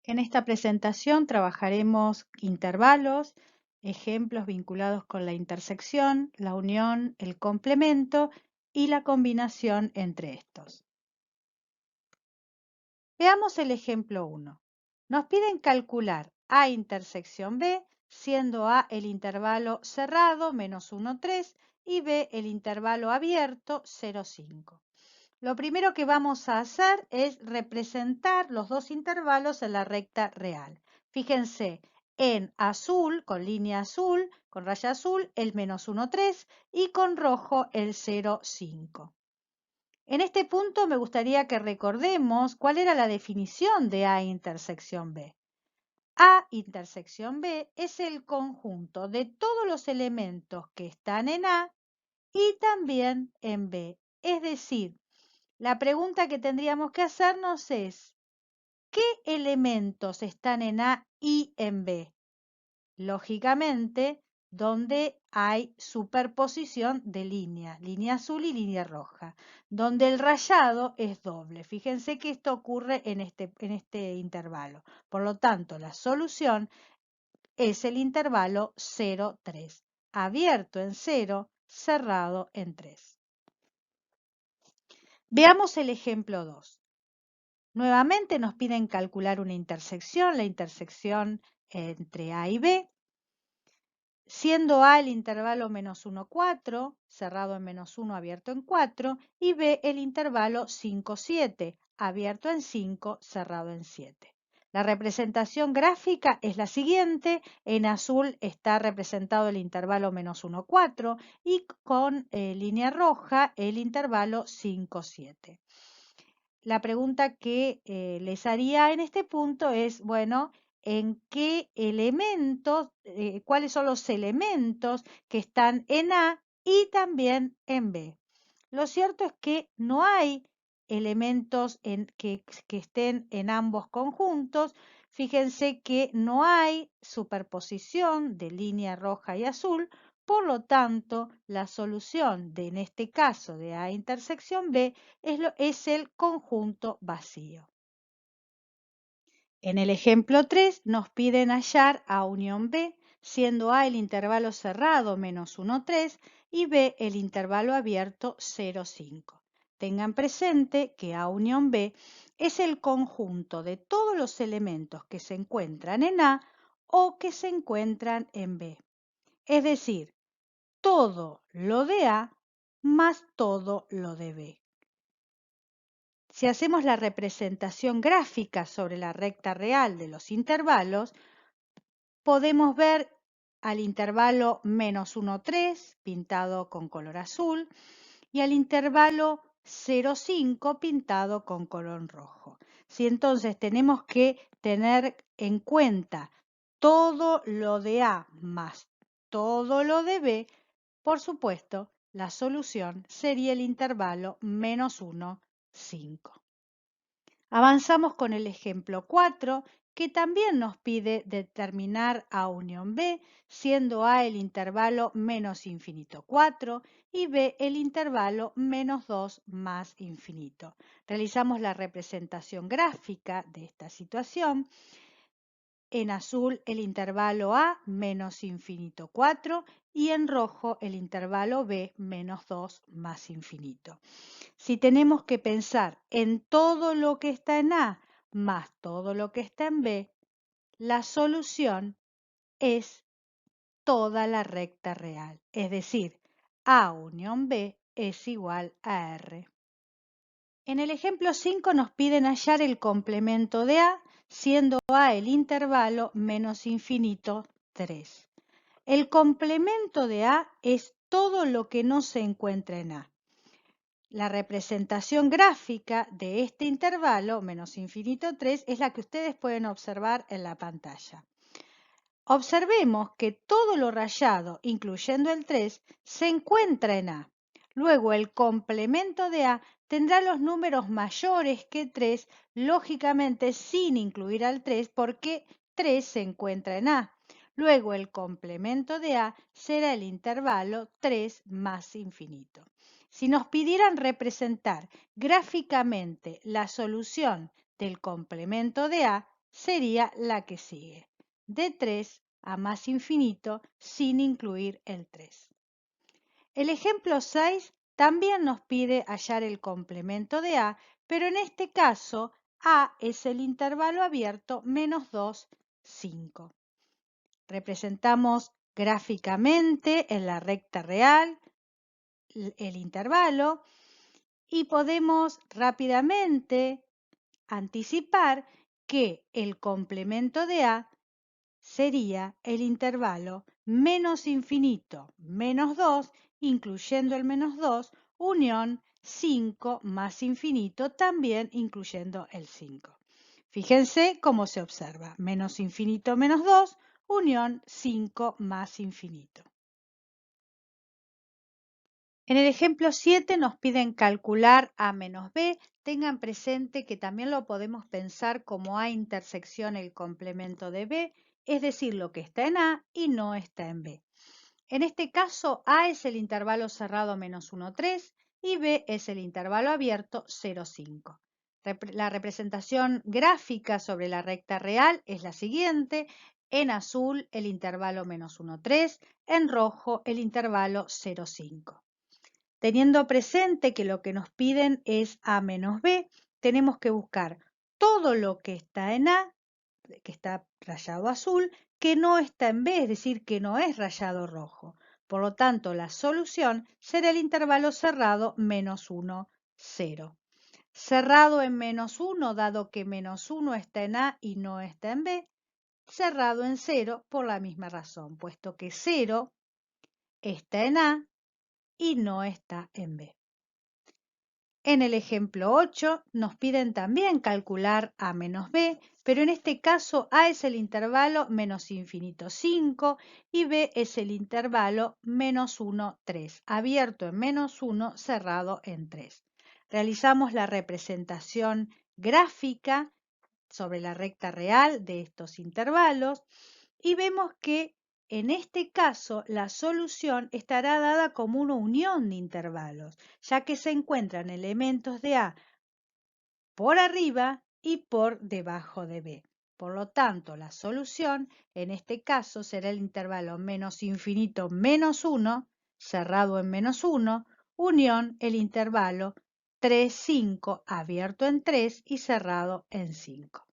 En esta presentación trabajaremos intervalos, ejemplos vinculados con la intersección, la unión, el complemento y la combinación entre estos. Veamos el ejemplo 1. Nos piden calcular A intersección B, siendo A el intervalo cerrado menos 1, 3 y B el intervalo abierto 0, 5. Lo primero que vamos a hacer es representar los dos intervalos en la recta real. Fíjense, en azul, con línea azul, con raya azul, el menos 1, 3 y con rojo el 0, 5. En este punto me gustaría que recordemos cuál era la definición de A intersección B. A intersección B es el conjunto de todos los elementos que están en A y también en B. Es decir, la pregunta que tendríamos que hacernos es, ¿qué elementos están en A y en B? Lógicamente, donde hay superposición de líneas, línea azul y línea roja, donde el rayado es doble. Fíjense que esto ocurre en este intervalo. Por lo tanto, la solución es el intervalo 0, 3, abierto en 0, cerrado en 3. Veamos el ejemplo 2. Nuevamente nos piden calcular una intersección, la intersección entre A y B, siendo A el intervalo menos 1, 4, cerrado en menos 1, abierto en 4, y B el intervalo 5, 7, abierto en 5, cerrado en 7. La representación gráfica es la siguiente. En azul está representado el intervalo menos 1, 4 y con línea roja el intervalo 5, 7. La pregunta que les haría en este punto es, bueno, ¿en qué elementos, cuáles son los elementos que están en A y también en B? Lo cierto es que no hay elementos que estén en ambos conjuntos. Fíjense que no hay superposición de línea roja y azul. Por lo tanto, la solución en este caso de A intersección B es el conjunto vacío. En el ejemplo 3 nos piden hallar A unión B, siendo A el intervalo cerrado menos 1, 3 y B el intervalo abierto 0, 5. Tengan presente que A unión B es el conjunto de todos los elementos que se encuentran en A o que se encuentran en B. Es decir, todo lo de A más todo lo de B. Si hacemos la representación gráfica sobre la recta real de los intervalos, podemos ver al intervalo menos 1, 3 pintado con color azul y al intervalo 0, 5 pintado con color rojo. Si entonces tenemos que tener en cuenta todo lo de A más todo lo de B, por supuesto, la solución sería el intervalo menos 1, 5. Avanzamos con el ejemplo 4, que también nos pide determinar A unión B, siendo A el intervalo menos infinito 4 y B el intervalo menos 2 más infinito. Realizamos la representación gráfica de esta situación. En azul el intervalo A menos infinito 4 y en rojo el intervalo B menos 2 más infinito. Si tenemos que pensar en todo lo que está en A más todo lo que está en B, la solución es toda la recta real, es decir, A unión B es igual a R. En el ejemplo 5 nos piden hallar el complemento de A, siendo A el intervalo menos infinito 3. El complemento de A es todo lo que no se encuentra en A. La representación gráfica de este intervalo, menos infinito 3, es la que ustedes pueden observar en la pantalla. Observemos que todo lo rayado, incluyendo el 3, se encuentra en A. Luego, el complemento de A tendrá los números mayores que 3, lógicamente sin incluir al 3, porque 3 se encuentra en A. Luego, el complemento de A será el intervalo 3 más infinito. Si nos pidieran representar gráficamente la solución del complemento de A, sería la que sigue, de 3 a más infinito sin incluir el 3. El ejemplo 6 también nos pide hallar el complemento de A, pero en este caso A es el intervalo abierto menos 2, 5. Representamos gráficamente en la recta real el intervalo y podemos rápidamente anticipar que el complemento de A sería el intervalo menos infinito menos 2, incluyendo el menos 2, unión 5 más infinito, también incluyendo el 5. Fíjense cómo se observa, menos infinito menos 2, unión 5 más infinito. En el ejemplo 7 nos piden calcular A menos B. Tengan presente que también lo podemos pensar como A intersección el complemento de B, es decir, lo que está en A y no está en B. En este caso, A es el intervalo cerrado menos 1, 3 y B es el intervalo abierto 0, 5. La representación gráfica sobre la recta real es la siguiente. En azul el intervalo menos 1, 3, en rojo el intervalo 0, 5. Teniendo presente que lo que nos piden es A menos B, tenemos que buscar todo lo que está en A, que está rayado azul, que no está en B, es decir, que no es rayado rojo. Por lo tanto, la solución será el intervalo cerrado menos 1, 0. Cerrado en menos 1, dado que menos 1 está en A y no está en B. Cerrado en 0 por la misma razón, puesto que 0 está en A y no está en B. En el ejemplo 8 nos piden también calcular A menos B, pero en este caso A es el intervalo menos infinito 5 y B es el intervalo menos 1, 3, abierto en menos 1, cerrado en 3. Realizamos la representación gráfica sobre la recta real de estos intervalos y vemos que en este caso la solución estará dada como una unión de intervalos, ya que se encuentran elementos de A por arriba y por debajo de B. Por lo tanto, la solución en este caso será el intervalo menos infinito menos 1, cerrado en menos 1, unión el intervalo 3, 5, abierto en 3 y cerrado en 5.